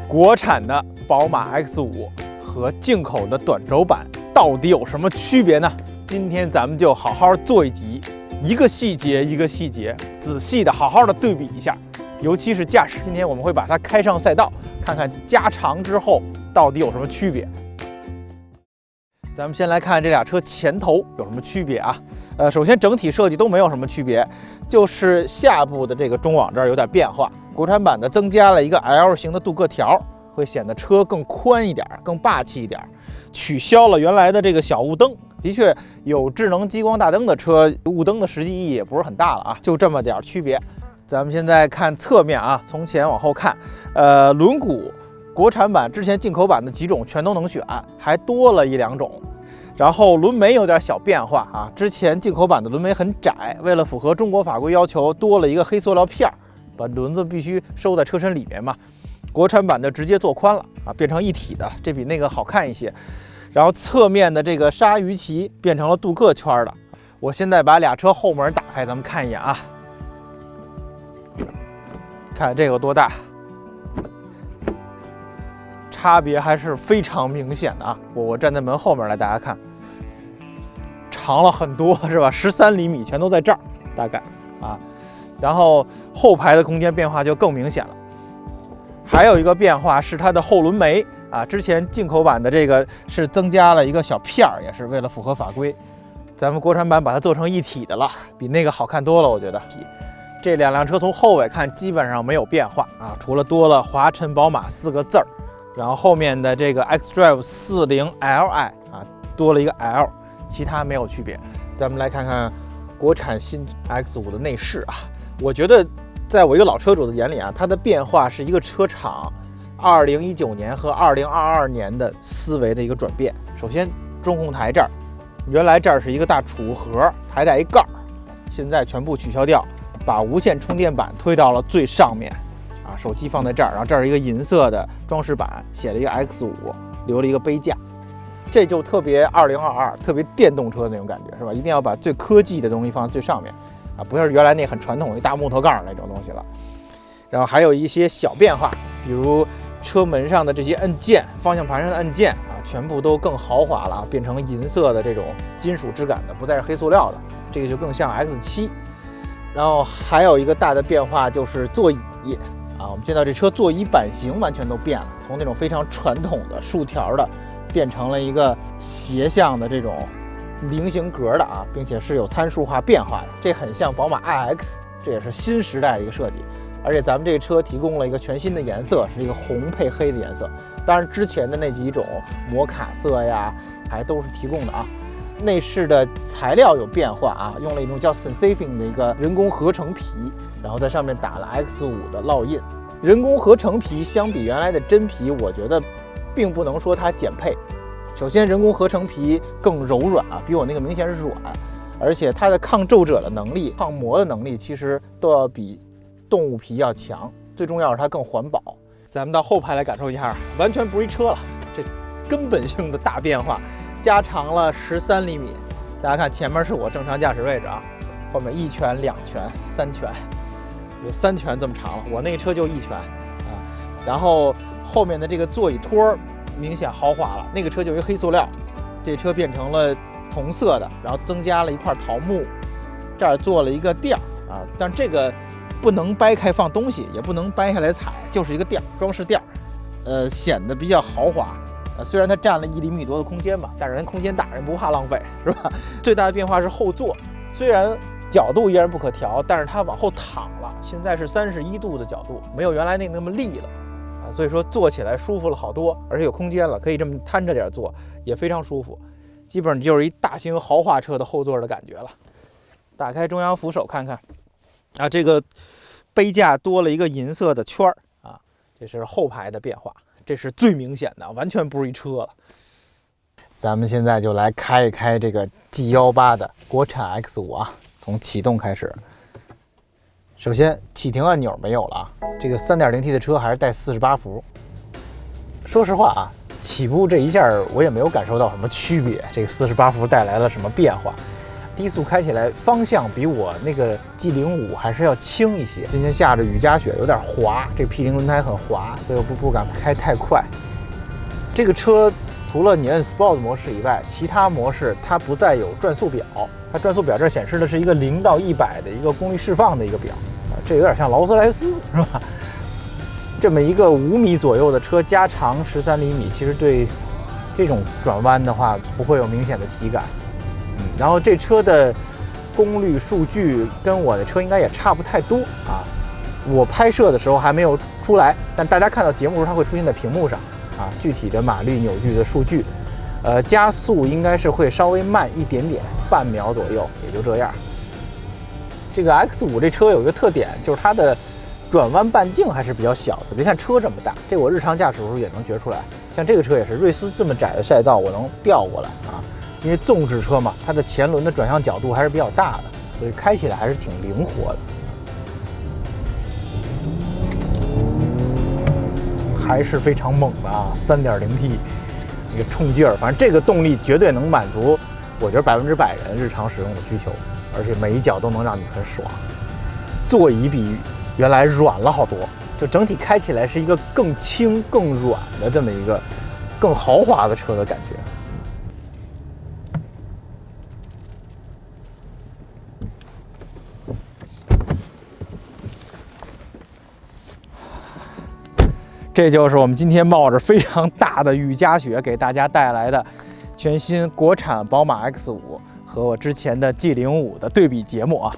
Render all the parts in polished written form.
国产的宝马 X5和进口的短轴版到底有什么区别呢？今天咱们就好好做一集，一个细节一个细节，仔细的好好的对比一下，尤其是驾驶。今天我们会把它开上赛道，看看加长之后到底有什么区别。咱们先来看这俩车前头有什么区别啊？首先整体设计都没有什么区别，就是下部的这个中网这儿有点变化。国产版的增加了一个 L 型的镀铬条，会显得车更宽一点，更霸气一点。取消了原来的这个小雾灯，的确有智能激光大灯的车，雾灯的实际意义也不是很大了啊，就这么点区别。咱们现在看侧面啊，从前往后看，轮毂。国产版之前进口版的几种全都能选，还多了1、2种。然后轮眉有点小变化啊，之前进口版的轮眉很窄，为了符合中国法规要求，多了一个黑塑料片，把轮子必须收在车身里面嘛。国产版的直接做宽了啊，变成一体的，这比那个好看一些。然后侧面的这个鲨鱼鳍变成了镀铬圈的。我现在把俩车后门打开，咱们看一眼啊，看这个有多大。差别还是非常明显的啊！我站在门后面来，大家看，长了很多是吧？13厘米全都在这儿，大概啊。然后后排的空间变化就更明显了。还有一个变化是它的后轮眉啊，之前进口版的这个是增加了一个小片儿，也是为了符合法规。咱们国产版把它做成一体的了，比那个好看多了，我觉得。这两辆车从后尾看基本上没有变化啊，除了多了华晨宝马4个字儿。然后后面的这个 xDrive 40Li 啊，多了一个 L， 其他没有区别。咱们来看看国产新 X5 的内饰啊，我觉得在我一个老车主的眼里啊，它的变化是一个车厂2019年和2022年的思维的一个转变。首先中控台这儿，原来这儿是一个大储物盒，还带一盖儿，现在全部取消掉，把无线充电板推到了最上面。手机放在这儿，然后这儿是一个银色的装饰板，写了一个 X5， 留了一个杯架，这就特别2022，特别电动车的那种感觉，是吧？一定要把最科技的东西放在最上面啊，不像原来那很传统的大木头杠那种东西了。然后还有一些小变化，比如车门上的这些按键，方向盘上的按键啊，全部都更豪华了，变成银色的这种金属质感的，不再是黑塑料的，这个就更像 X7。然后还有一个大的变化就是座椅。我们见到这车座椅版型完全都变了，从那种非常传统的竖条的，变成了一个斜向的这种菱形格的啊，并且是有参数化变化的，这很像宝马 iX， 这也是新时代的一个设计。而且咱们这个车提供了一个全新的颜色，是一个红配黑的颜色，当然之前的那几种摩卡色呀，还都是提供的啊。内饰的材料有变化啊，用了一种叫 Sensafin 的一个人工合成皮，然后在上面打了 X5 的烙印。人工合成皮相比原来的真皮，我觉得并不能说它减配。首先，人工合成皮更柔软啊，比我那个明显是软，而且它的抗皱褶的能力、抗磨的能力其实都要比动物皮要强。最重要是它更环保。咱们到后排来感受一下，完全不是一车了，这根本性的大变化。加长了13厘米，大家看前面是我正常驾驶位置啊，后面1拳、2拳、3拳，有3拳这么长了，我那车就1拳啊。然后后面的这个座椅托明显豪华了，那个车就一黑塑料，这车变成了同色的，然后增加了一块桃木，这儿做了一个垫啊，但这个不能掰开放东西，也不能掰下来踩，就是一个垫，装饰垫，显得比较豪华。虽然它占了1厘米多的空间吧，但是人空间大，人不怕浪费，是吧？最大的变化是后座，虽然角度依然不可调，但是它往后躺了，现在是31度的角度，没有原来那么立了啊，所以说坐起来舒服了好多，而且有空间了，可以这么摊着点坐，也非常舒服，基本上就是一大型豪华车的后座的感觉了。打开中央扶手看看啊，这个杯架多了一个银色的圈儿啊，这是后排的变化。这是最明显的，完全不是一车了。咱们现在就来开一开这个 G18的国产 X5啊，从启动开始。首先启停按钮没有了啊，这个 3.0T 的车还是带48伏。说实话啊，起步这一下我也没有感受到什么区别，这个48伏带来了什么变化。低速开起来方向比我那个 G05还是要轻一些。今天下着雨夹雪，有点滑，这个 P0轮胎很滑，所以我不敢开太快。这个车除了你摁 Sport 模式以外，其他模式它不再有转速表，它转速表这显示的是一个0到100的一个功率释放的一个表啊，这有点像劳斯莱斯是吧？这么一个5米左右的车，加长13厘米，其实对这种转弯的话不会有明显的体感。然后这车的功率数据跟我的车应该也差不太多啊。我拍摄的时候还没有出来，但大家看到节目时候它会出现在屏幕上啊，具体的马力扭矩的数据。加速应该是会稍微慢一点点，半秒左右，也就这样。这个 X5 这车有一个特点，就是它的转弯半径还是比较小的。别看车这么大，这我日常驾驶的时候也能觉出来。像这个车也是，瑞斯这么窄的赛道我能调过来啊。因为纵置车嘛，它的前轮的转向角度还是比较大的，所以开起来还是挺灵活的，还是非常猛的啊！3.0T 那个冲劲儿，反正这个动力绝对能满足，我觉得100%人日常使用的需求，而且每一脚都能让你很爽。座椅比原来软了好多，就整体开起来是一个更轻、更软的这么一个更豪华的车的感觉。这就是我们今天冒着非常大的雨夹雪给大家带来的全新国产宝马 X5和我之前的 G05的对比节目啊。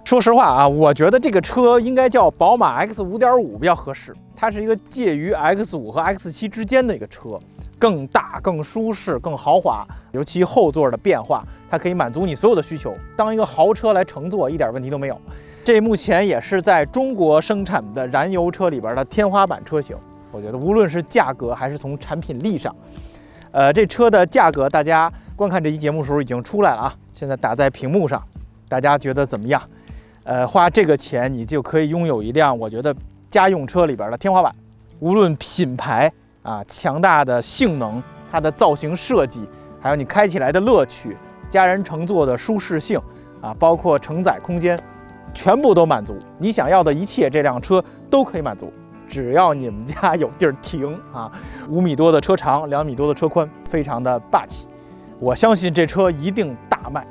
说实话啊，我觉得这个车应该叫宝马 X5.5 比较合适，它是一个介于 X5 和 X7之间的一个车，更大、更舒适、更豪华，尤其后座的变化，它可以满足你所有的需求，当一个豪车来乘坐一点问题都没有。这目前也是在中国生产的燃油车里边的天花板车型，我觉得无论是价格还是从产品力上，这车的价格大家观看这期节目的时候已经出来了啊，现在打在屏幕上，大家觉得怎么样？花这个钱你就可以拥有一辆我觉得家用车里边的天花板，无论品牌啊、强大的性能、它的造型设计，还有你开起来的乐趣、家人乘坐的舒适性啊，包括承载空间。全部都满足，你想要的一切，这辆车都可以满足，只要你们家有地儿停啊！5米多的车长，2米多的车宽，非常的霸气。我相信这车一定大卖。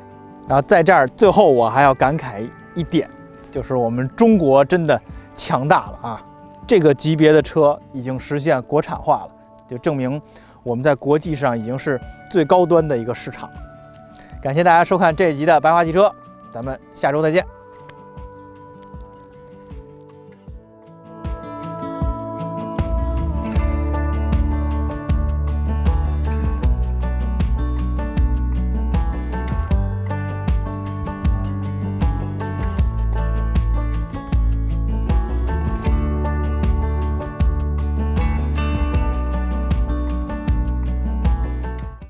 然后在这儿，最后我还要感慨一点，就是我们中国真的强大了啊！这个级别的车已经实现国产化了，就证明我们在国际上已经是最高端的一个市场。感谢大家收看这一集的白话汽车，咱们下周再见。